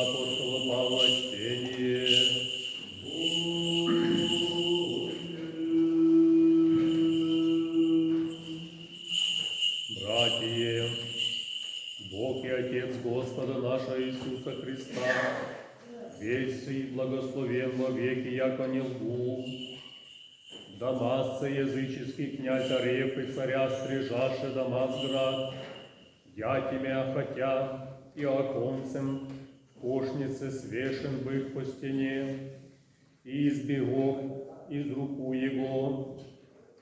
апостола Павла чтение. Братья, Бог и Отец Господа нашего Иисуса Христа, весь и благословен во веки, яко не лгу. Дамасца языческий князь Ареф и царя стрижаше Дамасград, я тебя хотя и оконцем в кошнице свешен бык по стене, и избегох из руку его.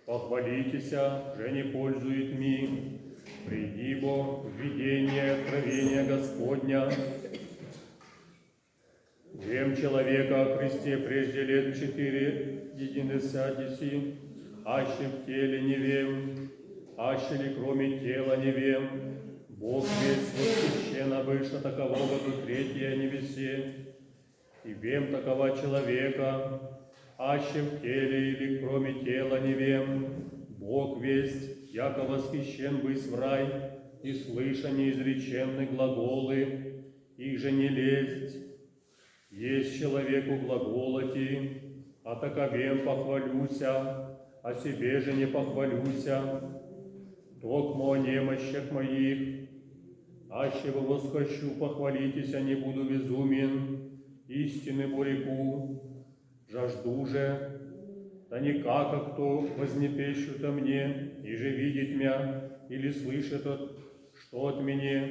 Похвалитеся, же не пользует ми, приди бо в видение откровения Господня. Вем человека о Христе прежде лет 40, аще в теле не вем, аще ли кроме тела не вем. Бог весь восхищен выше такового до третьей небесе, и вем такого человека, аще в теле или кроме тела не вем. Бог весть, яко восхищен бысь в рай, и слыша неизреченны глаголы, их же не лесть. Есть человеку глаголоти, а таковем похвалюся, о себе же не похвалюся. Токмо о немощах моих, аще во восхощу похвалитесь, а не буду безумен, истины бо реку. Жажду же, да никак, а кто вознепещут о мне, и же видит мя, или слышит, что от меня.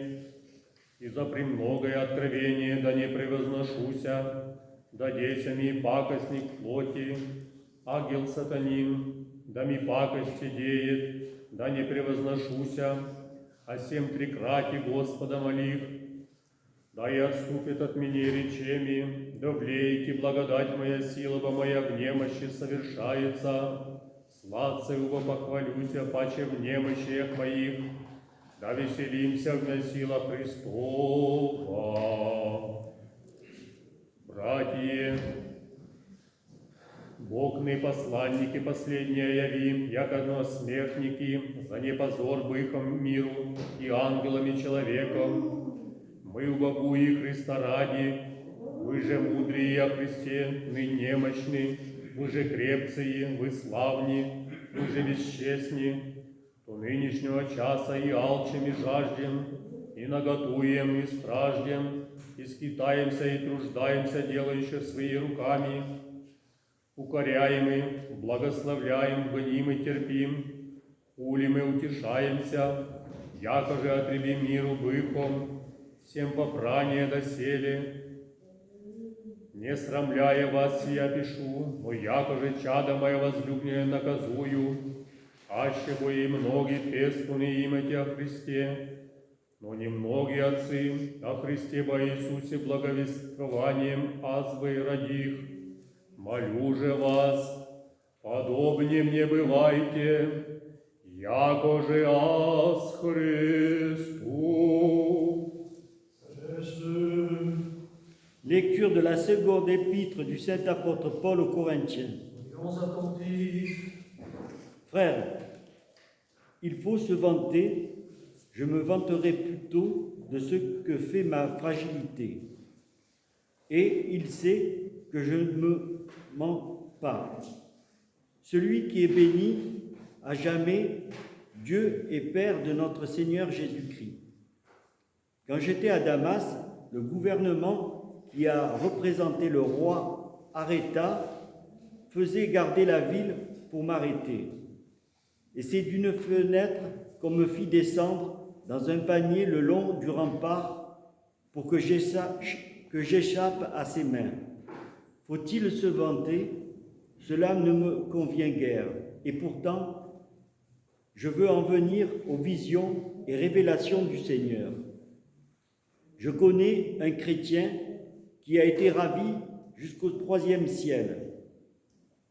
И за премногое откровение да не превозношуся, да деся ми пакостник плоти, ангел сатанин, да ми пакости деет, да не превозношуся, а сем трекрати Господа молих, да и отступит от меня речеми, да влейте благодать моя сила, бо моя в немощи совершается, сладце уго похвалюся, паче в немощиях моих, да веселимся в насила Христова. Братья, Бог мы посланники последние явим, яко смертники, за непозор быхом миру и ангелами человеком. Мы в Богу и Христа ради, вы же мудрые о Христе, ныне немощны, вы же крепцые, вы славни, вы же бесчестни. То нынешнего часа и алчим, и жаждем, и наготуем, и страждем, и скитаемся, и труждаемся, делающие свои руками, укоряемы, благословляем, гоним и терпим, ули мы утешаемся, яко же отребим миру быхом, всем попрание доселе. Не срамляя вас, я пишу, но яко же чадо мое возлюбленное наказую, аще бо и многие пестуны имати о Христе, но немногие отцы о Христе во Иисусе благовествованием азвы родих. Молю же вас, подобнее мне бывайте, яко же аз Христу. Lecture de la seconde épître du saint apôtre Paul aux Corinthiens. Frères, il faut se vanter, je me vanterai plutôt de ce que fait ma fragilité. Et il sait que je ne me mens pas. Celui qui est béni à jamais, Dieu et Père de notre Seigneur Jésus-Christ. Quand j'étais à Damas, le gouvernement qui a représenté le roi Aréta faisait garder la ville pour m'arrêter. Et c'est d'une fenêtre qu'on me fit descendre dans un panier le long du rempart pour que j'échappe à ses mains. Faut-il se vanter? Cela ne me convient guère. Et pourtant, je veux en venir aux visions et révélations du Seigneur. Je connais un chrétien qui a été ravi jusqu'au 3e ciel,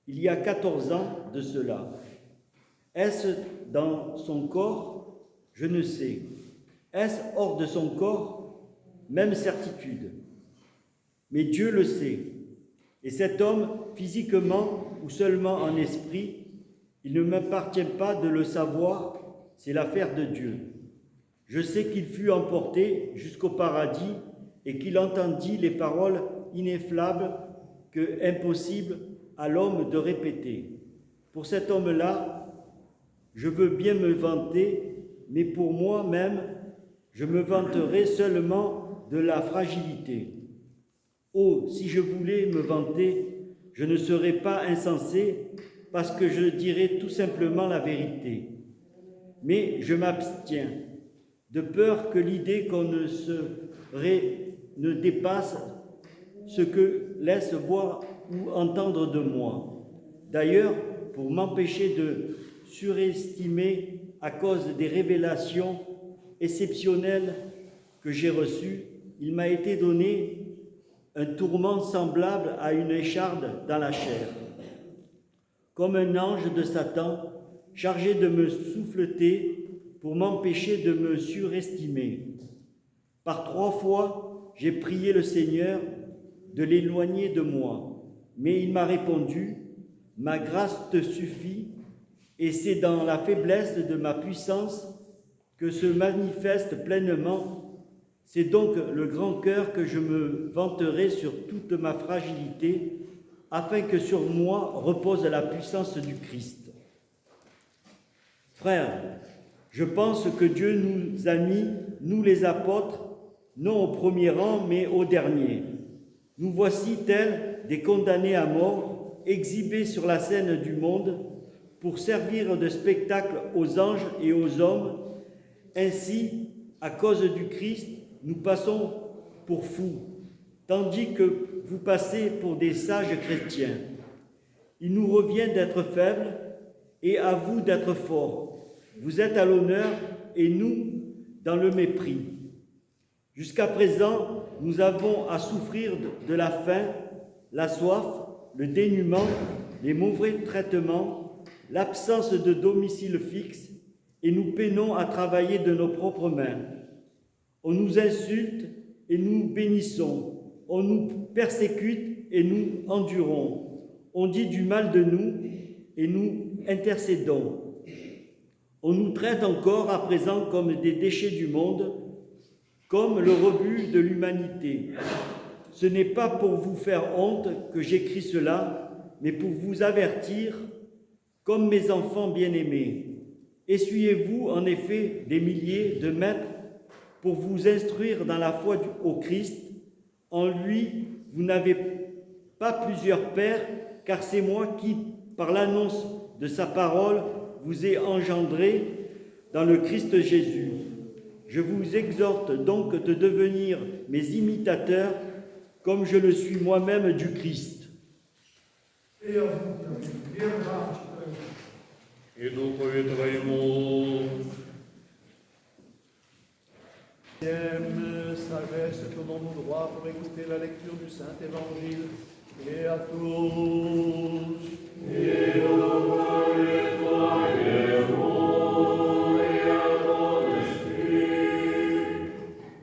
il y a 14 ans de cela. Est-ce dans son corps? Je ne sais. Est-ce hors de son corps? Même certitude. Mais Dieu le sait. Et cet homme, physiquement ou seulement en esprit, il ne m'appartient pas de le savoir, c'est l'affaire de Dieu. Je sais qu'il fut emporté jusqu'au paradis et qu'il entendit les paroles inefflables que impossible à l'homme de répéter. Pour cet homme-là, je veux bien me vanter, mais pour moi-même, je me vanterai seulement de la fragilité. Oh, si je voulais me vanter, je ne serais pas insensé, parce que je dirais tout simplement la vérité. Mais je m'abstiens, de peur que l'idée qu'on ne dépasse ce que laisse voir ou entendre de moi. D'ailleurs, pour m'empêcher de surestimer à cause des révélations exceptionnelles que j'ai reçues, il m'a été donné un tourment semblable à une écharde dans la chair, comme un ange de Satan chargé de me souffleter pour m'empêcher de me surestimer. Par 3 fois, j'ai prié le Seigneur de l'éloigner de moi, mais il m'a répondu, « Ma grâce te suffit, et c'est dans la faiblesse de ma puissance que se manifeste pleinement. C'est donc le grand cœur que je me vanterai sur toute ma fragilité, afin que sur moi repose la puissance du Christ. » Frères, je pense que Dieu nous a mis, nous les apôtres, non au premier rang, mais au dernier. Nous voici tels des condamnés à mort, exhibés sur la scène du monde, pour servir de spectacle aux anges et aux hommes. Ainsi, à cause du Christ, nous passons pour fous, tandis que vous passez pour des sages chrétiens. Il nous revient d'être faibles et à vous d'être forts. Vous êtes à l'honneur et nous dans le mépris. Jusqu'à présent, nous avons à souffrir de la faim, la soif, le dénuement, les mauvais traitements, l'absence de domicile fixe, et nous peinons à travailler de nos propres mains. On nous insulte et nous bénissons. On nous persécute et nous endurons. On dit du mal de nous et nous intercédons. On nous traite encore à présent comme des déchets du monde, comme le rebut de l'humanité. Ce n'est pas pour vous faire honte que j'écris cela, mais pour vous avertir, comme mes enfants bien-aimés. Essuyez-vous en effet des milliers de maîtres pour vous instruire dans la foi au Christ. En lui, vous n'avez pas plusieurs pères, car c'est moi qui, par l'annonce de sa parole, vous ai engendré dans le Christ Jésus. Je vous exhorte donc de devenir mes imitateurs, comme je le suis moi-même du Christ. И Духове Твоему. Sagesse, tenons-nous droit pour écouter la lecture du Saint-Évangile. Et à tous.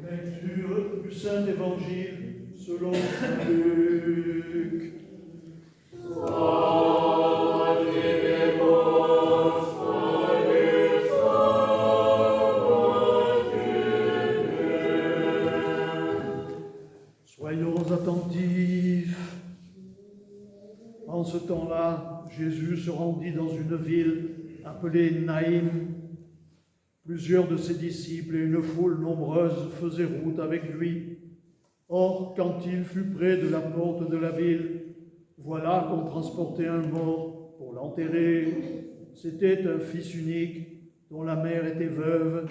Lecture du Saint-Évangile selon Saint Luc. Soyons attentifs. En ce temps-là, Jésus se rendit dans une ville appelée Naïm. Plusieurs de ses disciples et une foule nombreuse faisaient route avec lui. Or, quand il fut près de la porte de la ville, voilà qu'on transportait un mort pour l'enterrer. C'était un fils unique dont la mère était veuve,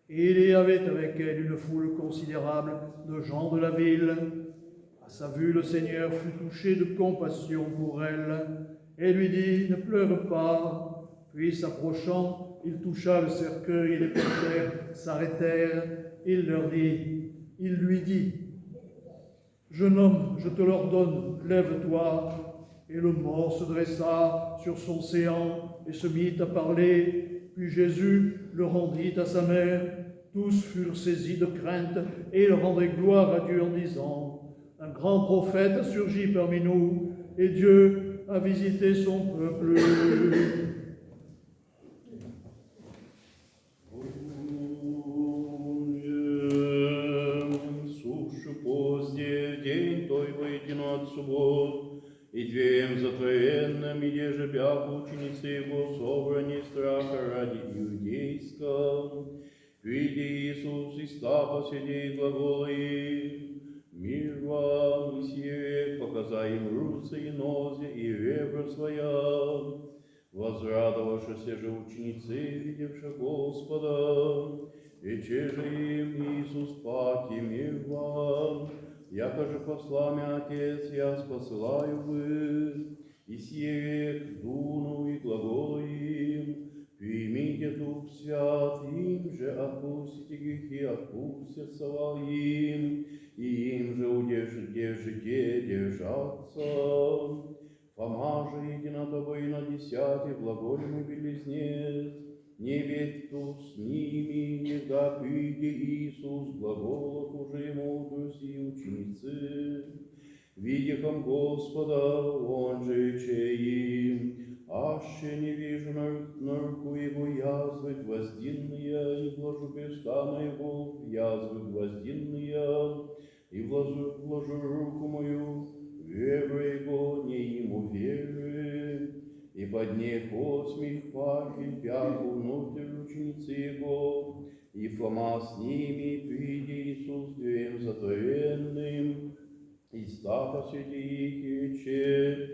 et il y avait avec elle une foule considérable de gens de la ville. À sa vue, le Seigneur fut touché de compassion pour elle et lui dit « Ne pleure pas ». Puis s'approchant, il toucha le cercueil et les porteurs s'arrêtèrent. Il lui dit « Jeune homme, je te l'ordonne, lève-toi. » Et le mort se dressa sur son séant et se mit à parler. Puis Jésus le rendit à sa mère. Tous furent saisis de crainte et ils rendaient gloire à Dieu en disant « Un grand prophète a surgi parmi nous et Dieu a visité son peuple. » Souche душу посте, день той воедино от суббот, и дверям затворенным, и деже бяку ученицы его собрани страха ради иудейском. Приди Иисус, и ста посреди глагола им, мир вам, и сие, показай им руцы и нози, и ребра своя. Возрадовавшися же ученицы, видевши Господа, рече же им Иисус паки мир вам, яко же послал меня Отец, я спосылаю вы, и сие к дуну и глаголу им, примите Дух Свят, им же отпустите грехи, отпустятся им, и им же удержите держаться. Фома же едино тобой на десяти глаголем и белизнец, не ведь тут с ними, когда приди Иисус, глаголов уже ему друзья ученицы. Видихом Господа, он же рече им, аще не вижу на руку его язвы гвоздинные, и вложу перста на его в язвы гвоздинные, и вложу руку мою, веру его не ему веры, и под них осмех пахнет пяху внутрь ученицы его, и Фома с ними, приди Иисус дверем затворенным, и ста посреди их и рече,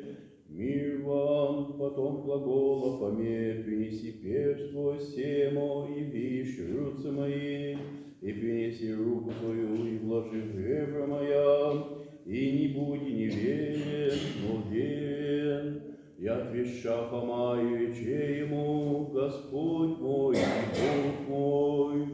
мир вам, потом глагола Фоме, принеси перст твой семо, и вишь руцы мои, и принеси руку твою, и вложи в ребра моя, и не будь неверен, но верен. И отвеща Фома и рече ему, Господь мой и Бог мой.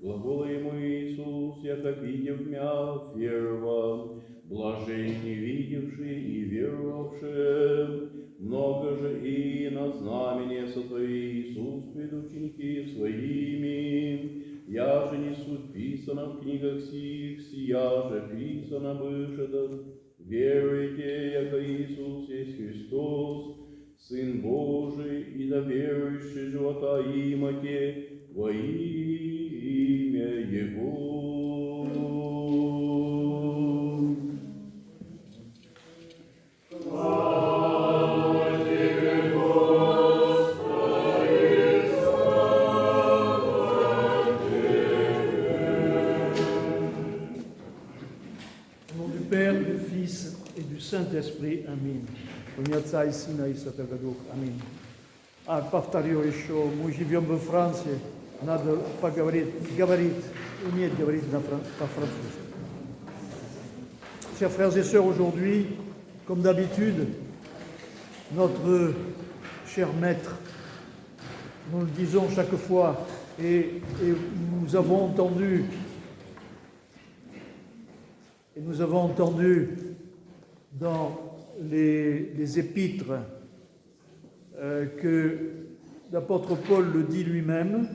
Глагола ему Иисус, яко видев мя, веровал, блажен не видевший и веровавший. Много же и на знамение сотвори Иисус пред ученики своими. Я же не суть писано в книгах сих, сия же писано бывшего. Веруйте, яко Иисус есть Христос, Сын Божий, и да верующий живота имате во имя Его. Saint-Esprit, аминь. В имя Отца и Сына и Святого Духа, аминь. Повторю еще, мы живем во Франции, надо уметь говорить по-французски. Chers frères et sœurs, aujourd'hui, comme d'habitude, notre cher maître, nous le disons chaque fois, et nous avons entendu dans les épîtres que l'apôtre Paul le dit lui-même.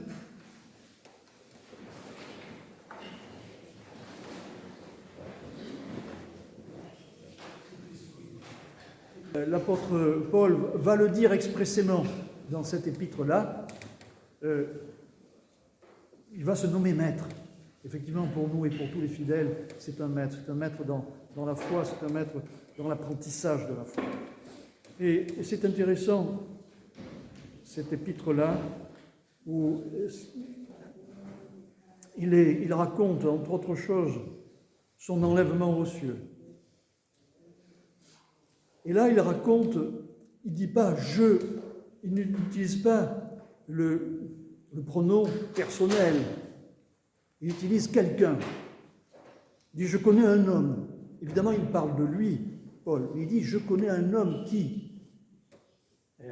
L'apôtre Paul va le dire expressément dans cette épître-là. Il va se nommer maître. Effectivement, pour nous et pour tous les fidèles, c'est un maître dans la foi, c'est un maître dans l'apprentissage de la foi. Et c'est intéressant, cette épître-là, où il raconte, entre autres choses, son enlèvement aux cieux. Et là, il raconte, il ne dit pas « je », il n'utilise pas le pronom personnel, il utilise quelqu'un. Il dit « je connais un homme ». Évidemment, il parle de lui, Paul. Il dit « je connais un homme qui ».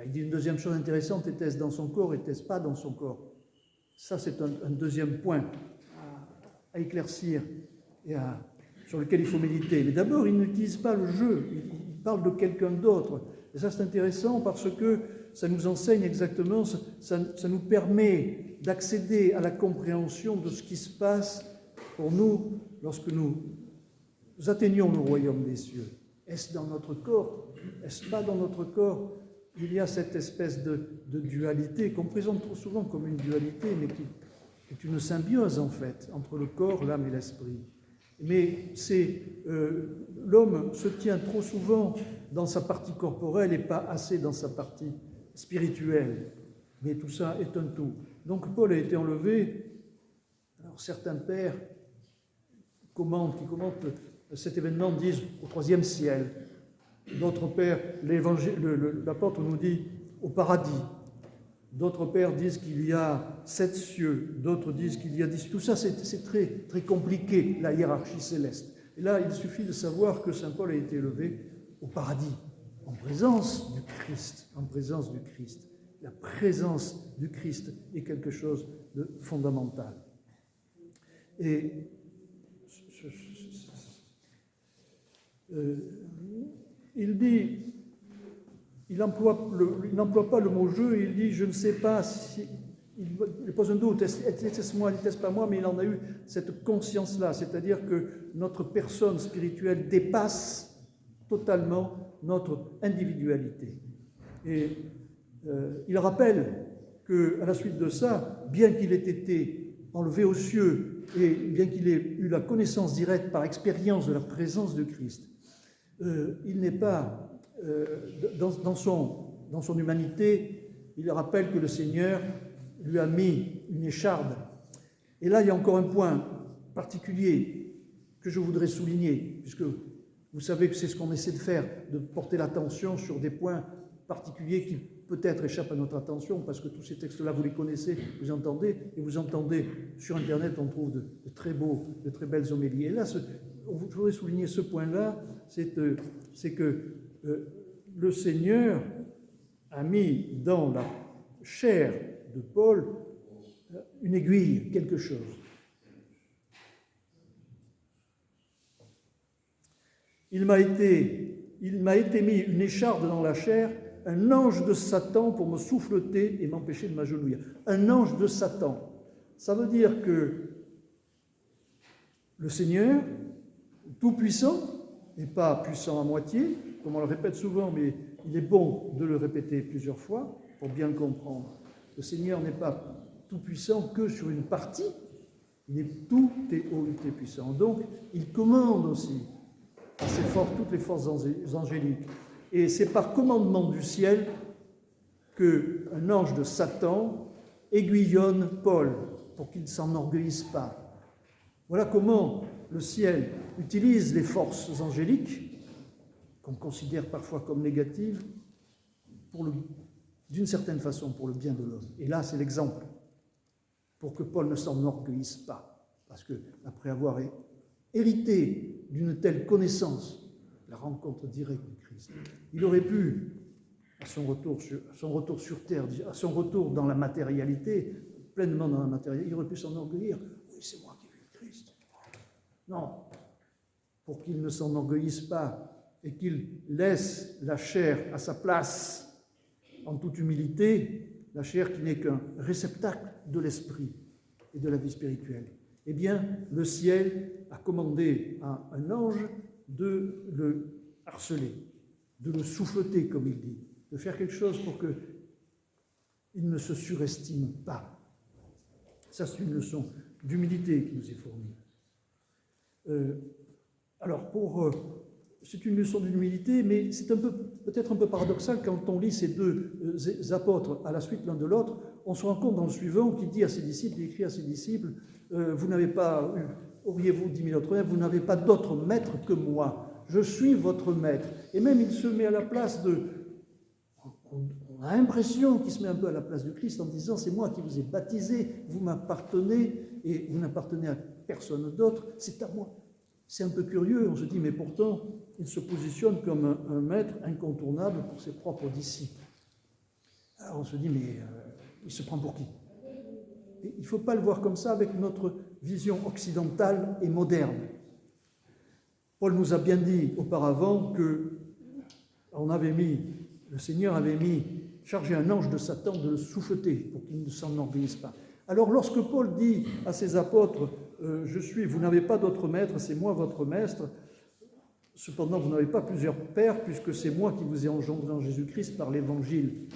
Il dit une deuxième chose intéressante, était-ce dans son corps, était-ce pas dans son corps? Ça, c'est un deuxième point à éclaircir et sur lequel il faut méditer. Mais d'abord, il n'utilise pas le « je », il parle de quelqu'un d'autre. Et ça, c'est intéressant parce que ça nous enseigne exactement, ça nous permet d'accéder à la compréhension de ce qui se passe pour nous lorsque nous atteignons le royaume des cieux. Est-ce dans notre corps? Est-ce pas dans notre corps? Il y a cette espèce de dualité qu'on présente trop souvent comme une dualité, mais qui est une symbiose en fait entre le corps, l'âme et l'esprit. Mais l'homme se tient trop souvent dans sa partie corporelle et pas assez dans sa partie spirituelle. Mais tout ça est un tout. Donc Paul a été enlevé. Alors certains pères qui commentent cet événement disent au 3e ciel. D'autres pères, l'apôtre nous dit au paradis. D'autres pères disent qu'il y a 7 cieux, d'autres disent qu'il y a 10. Tout ça, c'est très, très compliqué, la hiérarchie céleste. Et là, il suffit de savoir que saint Paul a été élevé au paradis, en présence du Christ, en présence du Christ. La présence du Christ est quelque chose de fondamental. Et il dit, il n'emploie pas le mot jeu, il dit je ne sais pas si, il pose un doute, est-ce moi, est-ce pas moi, mais il en a eu cette conscience-là, c'est-à-dire que notre personne spirituelle dépasse totalement notre individualité. Et il rappelle qu'à la suite de ça, bien qu'il ait été enlevé aux cieux et bien qu'il ait eu la connaissance directe par expérience de la présence de Christ, il n'est pas, dans son humanité, il rappelle que le Seigneur lui a mis une écharde. Et là, il y a encore un point particulier que je voudrais souligner, puisque vous savez que c'est ce qu'on essaie de faire, de porter l'attention sur des points particuliers qui peut-être échappent à notre attention, parce que tous ces textes-là, vous les connaissez, vous entendez, et vous entendez sur Internet, on trouve de très belles homélies. Et là, je voudrais souligner ce point-là, c'est que le Seigneur a mis dans la chair de Paul une aiguille, quelque chose. Il m'a été mis une écharde dans la chair, un ange de Satan pour me souffleter et m'empêcher de m'agenouiller. Un ange de Satan. Ça veut dire que le Seigneur, tout-puissant, n'est pas puissant à moitié, comme on le répète souvent, mais il est bon de le répéter plusieurs fois pour bien le comprendre. Le Seigneur n'est pas tout-puissant que sur une partie, il est tout et haut, il est puissant. Donc, il commande aussi à ses forces, toutes les forces angéliques. Et c'est par commandement du ciel qu'un ange de Satan aiguillonne Paul pour qu'il ne s'enorgueillisse pas. Voilà comment le ciel utilise les forces angéliques, qu'on considère parfois comme négatives, d'une certaine façon, pour le bien de l'homme. Et là, c'est l'exemple, pour que Paul ne s'enorgueillisse pas. Parce que, après avoir hérité d'une telle connaissance, la rencontre directe du Christ, il aurait pu, à son retour sur terre, à son retour dans la matérialité, pleinement dans la matérialité, il aurait pu s'enorgueillir. Oui, c'est moi qui ai vu le Christ. Non, pour qu'il ne s'enorgueillisse pas et qu'il laisse la chair à sa place en toute humilité, la chair qui n'est qu'un réceptacle de l'esprit et de la vie spirituelle. Eh bien, le ciel a commandé à un ange de le harceler, de le souffleter, comme il dit, de faire quelque chose pour qu'il ne se surestime pas. Ça, c'est une leçon d'humilité qui nous est fournie. C'est une leçon d'humilité, mais c'est peut-être un peu paradoxal quand on lit ces deux apôtres à la suite l'un de l'autre. On se rend compte dans le suivant qu'il dit à ses disciples, il écrit à ses disciples, vous n'avez pas, auriez-vous 10 000 autres maîtres, vous n'avez pas d'autre maître que moi. Je suis votre maître. Et même il se met à la place on a l'impression qu'il se met un peu à la place du Christ en disant, c'est moi qui vous ai baptisé, vous m'appartenez, et vous n'appartenez à personne d'autre, c'est à moi. C'est un peu curieux, on se dit, mais pourtant, il se positionne comme un maître incontournable pour ses propres disciples. Alors on se dit, mais il se prend pour qui? Et il ne faut pas le voir comme ça avec notre vision occidentale et moderne. Paul nous a bien dit auparavant que le Seigneur avait chargé un ange de Satan de le souffleter pour qu'il ne s'enorgueillisse pas. Alors lorsque Paul dit à ses apôtres, vous n'avez pas d'autre maître, c'est moi votre maître, cependant vous n'avez pas plusieurs pères, puisque c'est moi qui vous ai engendré en Jésus-Christ par l'Évangile.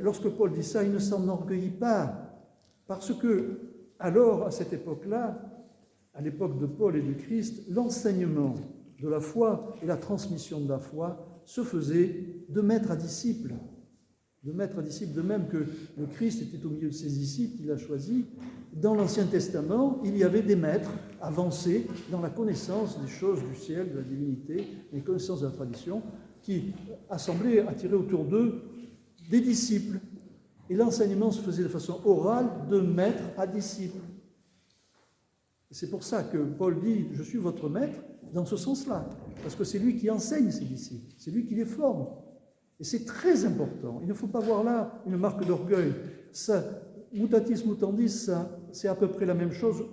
Lorsque Paul dit ça, il ne s'enorgueillit pas, parce que, alors, à cette époque-là, à l'époque de Paul et du Christ, l'enseignement de la foi et la transmission de la foi se faisait de maître à disciple. De maître à disciple, de même que le Christ était au milieu de ses disciples, il a choisi. Dans l'Ancien Testament, il y avait des maîtres avancés dans la connaissance des choses du ciel, de la divinité, les connaissances de la tradition, qui assemblaient, attiraient autour d'eux des disciples. Et l'enseignement se faisait de façon orale, de maître à disciple. Et c'est pour ça que Paul dit « Je suis votre maître » dans ce sens-là, parce que c'est lui qui enseigne ses disciples, c'est lui qui les forme. Et c'est très important. Il ne faut pas voir là une marque d'orgueil. Ça, mutatis mutandis, ça, c'est à peu près la même chose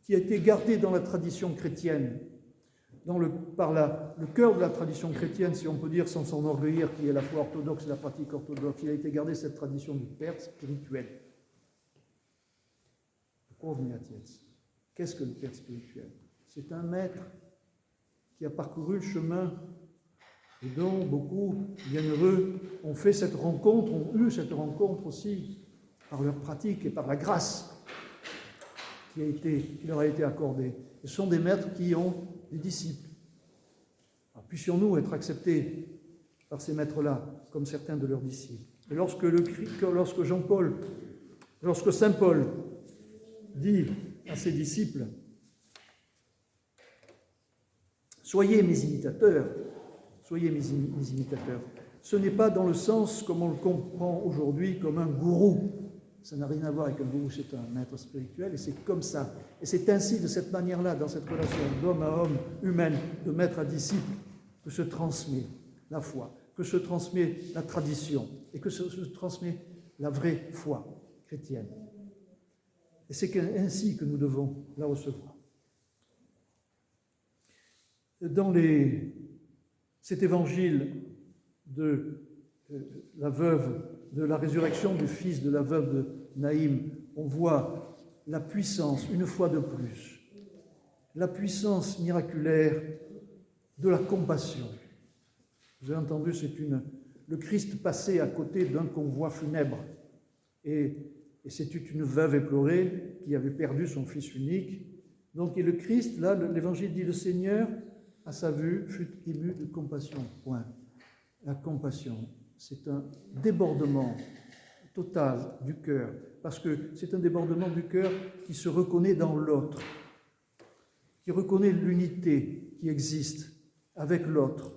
qui a été gardée dans la tradition chrétienne. Par le cœur de la tradition chrétienne, si on peut dire, sans s'enorgueillir, qui est la foi orthodoxe et la pratique orthodoxe, il a été gardé cette tradition du Père spirituel. Qu'est-ce que le Père spirituel? C'est un maître qui a parcouru le chemin et dont beaucoup, bienheureux, ont fait cette rencontre, ont eu cette rencontre aussi par leur pratique et par la grâce qui leur a été accordée. Ce sont des maîtres qui ont des disciples. Alors, puissions-nous être acceptés par ces maîtres-là, comme certains de leurs disciples. Et lorsque Saint Paul dit à ses disciples « Soyez mes imitateurs », ce n'est pas dans le sens comme on le comprend aujourd'hui comme un gourou. Ça n'a rien à voir avec un gourou, c'est un maître spirituel et c'est comme ça. Et c'est ainsi, de cette manière-là, dans cette relation d'homme à homme, humaine, de maître à disciple, que se transmet la foi, que se transmet la tradition et que se transmet la vraie foi chrétienne. Et c'est ainsi que nous devons la recevoir. Dans cet évangile de la veuve, de la résurrection du fils de la veuve de Naïm, on voit la puissance, une fois de plus, la puissance miraculaire de la compassion. Vous avez entendu, le Christ passait à côté d'un convoi funèbre et c'était une veuve éplorée qui avait perdu son fils unique. Donc, et le Christ, là, l'évangile dit, le Seigneur, à sa vue, fut ému de compassion. Point. La compassion, c'est un débordement total du cœur, parce que c'est un débordement du cœur qui se reconnaît dans l'autre, qui reconnaît l'unité qui existe avec l'autre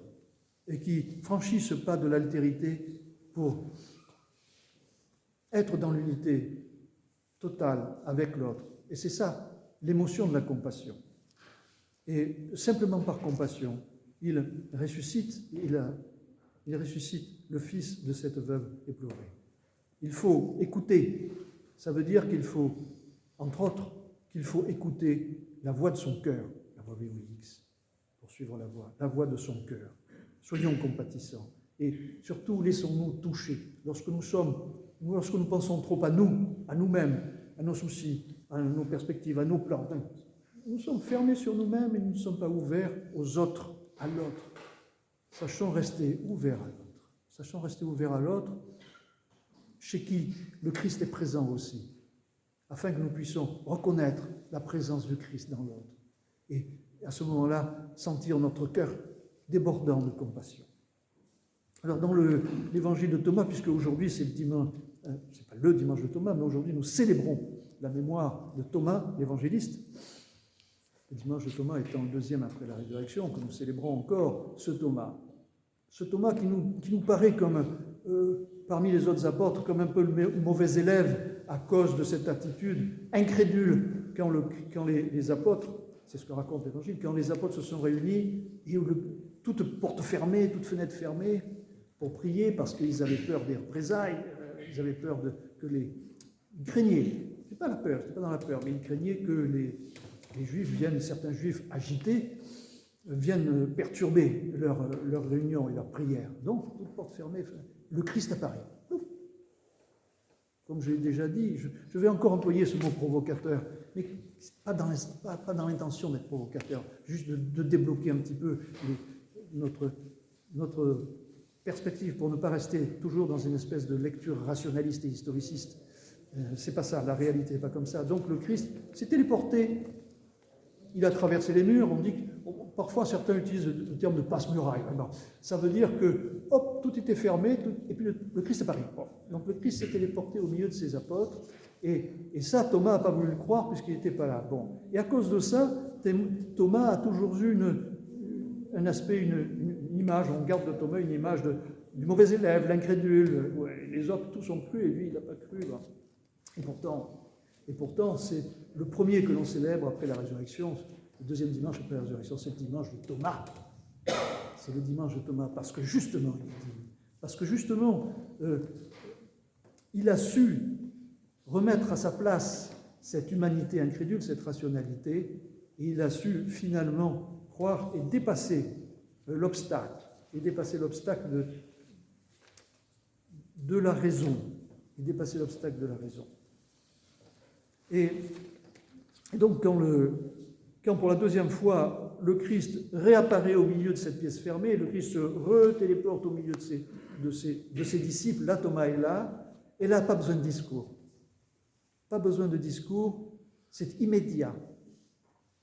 et qui franchit ce pas de l'altérité pour être dans l'unité totale avec l'autre. Et c'est ça, l'émotion de la compassion. Et simplement par compassion, il ressuscite le fils de cette veuve éplorée. Il faut écouter. Ça veut dire qu'il faut, entre autres, qu'il faut écouter la voix de son cœur, la voix VOX, pour suivre la voix de son cœur. Soyons compatissants et surtout laissons-nous toucher lorsque nous pensons trop à nous-mêmes, à nos soucis, à nos perspectives, à nos plans. Nous sommes fermés sur nous-mêmes et nous ne sommes pas ouverts aux autres, à l'autre. Sachons rester ouverts à l'autre. Sachons rester ouverts à l'autre, chez qui le Christ est présent aussi, afin que nous puissions reconnaître la présence du Christ dans l'autre. Et à ce moment-là, sentir notre cœur débordant de compassion. Alors, dans l'évangile de Thomas, puisque aujourd'hui c'est pas le dimanche de Thomas, mais aujourd'hui nous célébrons la mémoire de Thomas, l'évangéliste. Le dimanche de Thomas étant le deuxième après la résurrection, que nous célébrons encore ce Thomas. Ce Thomas qui nous paraît comme, parmi les autres apôtres, comme un peu le mauvais élève à cause de cette attitude incrédule quand les apôtres, c'est ce que raconte l'évangile, quand les apôtres se sont réunis, et toutes portes fermées, toutes fenêtres fermées, pour prier parce qu'ils avaient peur des représailles, ils avaient peur ils craignaient, c'est pas la peur, c'était pas dans la peur, mais ils craignaient que les Juifs certains Juifs agités, viennent perturber leur réunion et leur prière. Donc, toutes portes fermées, le Christ apparaît. Comme je l'ai déjà dit, je vais encore employer ce mot provocateur, mais pas dans l'intention d'être provocateur, juste de débloquer un petit peu notre perspective pour ne pas rester toujours dans une espèce de lecture rationaliste et historiciste. C'est pas ça, la réalité n'est pas comme ça. Donc le Christ s'est téléporté il a traversé les murs. On dit parfois certains utilisent le terme de passe-muraille. Ça veut dire que hop, tout était fermé, et puis le Christ est apparu. Donc le Christ s'est téléporté au milieu de ses apôtres, et ça, Thomas n'a pas voulu le croire puisqu'il n'était pas là. Bon. Et à cause de ça, Thomas a toujours eu un aspect, une image, on garde de Thomas une image du mauvais élève, l'incrédule. Ouais, les autres tous ont cru et lui il n'a pas cru. Là. Et pourtant, c'est le premier que l'on célèbre après la résurrection, le deuxième dimanche après la résurrection, c'est le dimanche de Thomas. C'est le dimanche de Thomas parce que justement, il a su remettre à sa place cette humanité incrédule, cette rationalité, et il a su finalement croire et dépasser l'obstacle de la raison, Et donc quand pour la deuxième fois le Christ réapparaît au milieu de cette pièce fermée, le Christ se retéléporte au milieu de ses disciples, là Thomas est là, et là pas besoin de discours. Pas besoin de discours, c'est immédiat.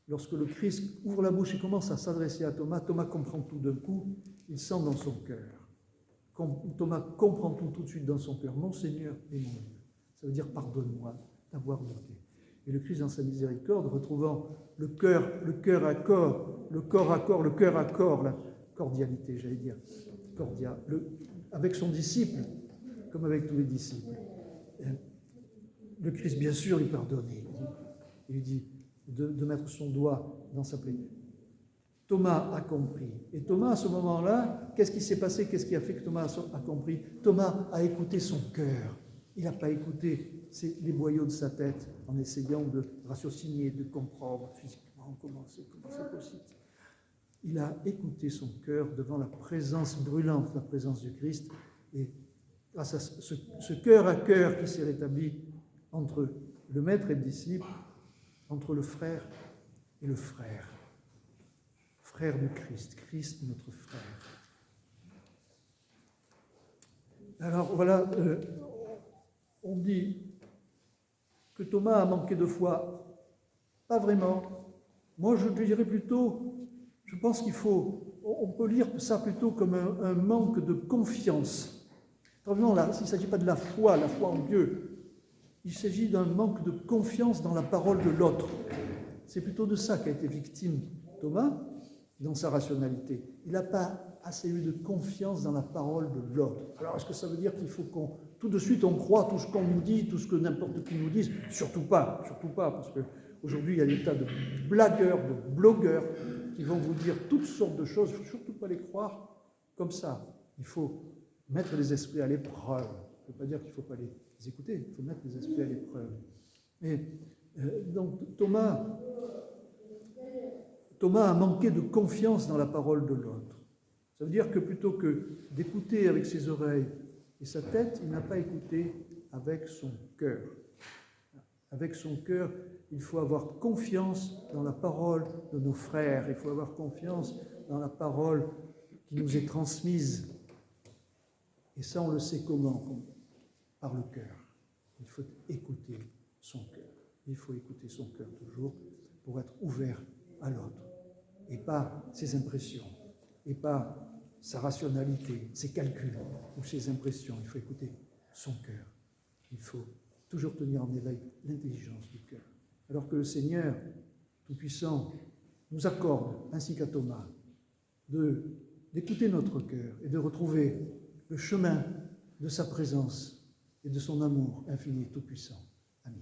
Lorsque le Christ ouvre la bouche et commence à s'adresser à Thomas, Thomas comprend tout d'un coup, il sent dans son cœur. Thomas comprend tout de suite dans son cœur, mon Seigneur et mon Dieu. Ça veut dire pardonne-moi d'avoir douté. Et le Christ dans sa miséricorde, retrouvant le cœur à corps, la cordialité, j'allais dire, avec son disciple, comme avec tous les disciples. Le Christ, bien sûr, lui pardonne. Il lui dit de mettre son doigt dans sa plaie. Thomas a compris. Et Thomas, à ce moment-là, qu'est-ce qui s'est passé? Qu'est-ce qui a fait que Thomas a compris? Thomas a écouté son cœur. Il n'a pas écouté les boyaux de sa tête en essayant de ratiociner, de comprendre physiquement comment c'est possible. Il a écouté son cœur devant la présence brûlante, la présence du Christ. Et grâce à ce cœur à cœur qui s'est rétabli entre le maître et le disciple, entre le frère et le frère. Frère du Christ, Christ notre frère. Alors voilà, on dit que Thomas a manqué de foi. Pas vraiment. Moi, je dirais plutôt, je pense on peut lire ça plutôt comme un manque de confiance. Probablement, là, il ne s'agit pas de la foi en Dieu. Il s'agit d'un manque de confiance dans la parole de l'autre. C'est plutôt de ça qu'a été victime Thomas dans sa rationalité. Il n'a pas assez eu de confiance dans la parole de l'autre. Alors, est-ce que ça veut dire qu'il faut tout de suite on croit tout ce qu'on nous dit, tout ce que n'importe qui nous dise? Surtout pas, parce qu'aujourd'hui, il y a des tas de blagueurs, de blogueurs qui vont vous dire toutes sortes de choses. Il ne faut surtout pas les croire comme ça. Il faut mettre les esprits à l'épreuve. Ça ne veut pas dire qu'il ne faut pas les écouter, il faut mettre les esprits à l'épreuve. Et donc Thomas a manqué de confiance dans la parole de l'autre. Ça veut dire que plutôt que d'écouter avec ses oreilles et sa tête, il n'a pas écouté avec son cœur. Avec son cœur, il faut avoir confiance dans la parole de nos frères, il faut avoir confiance dans la parole qui nous est transmise. Et ça, on le sait comment? Par le cœur. Il faut écouter son cœur. Il faut écouter son cœur toujours pour être ouvert à l'autre. Et pas ses impressions, et pas sa rationalité, ses calculs ou ses impressions. Il faut écouter son cœur. Il faut toujours tenir en éveil l'intelligence du cœur. Alors que le Seigneur Tout-Puissant nous accorde, ainsi qu'à Thomas, d'écouter notre cœur et de retrouver le chemin de sa présence et de son amour infini et tout-puissant. Amen.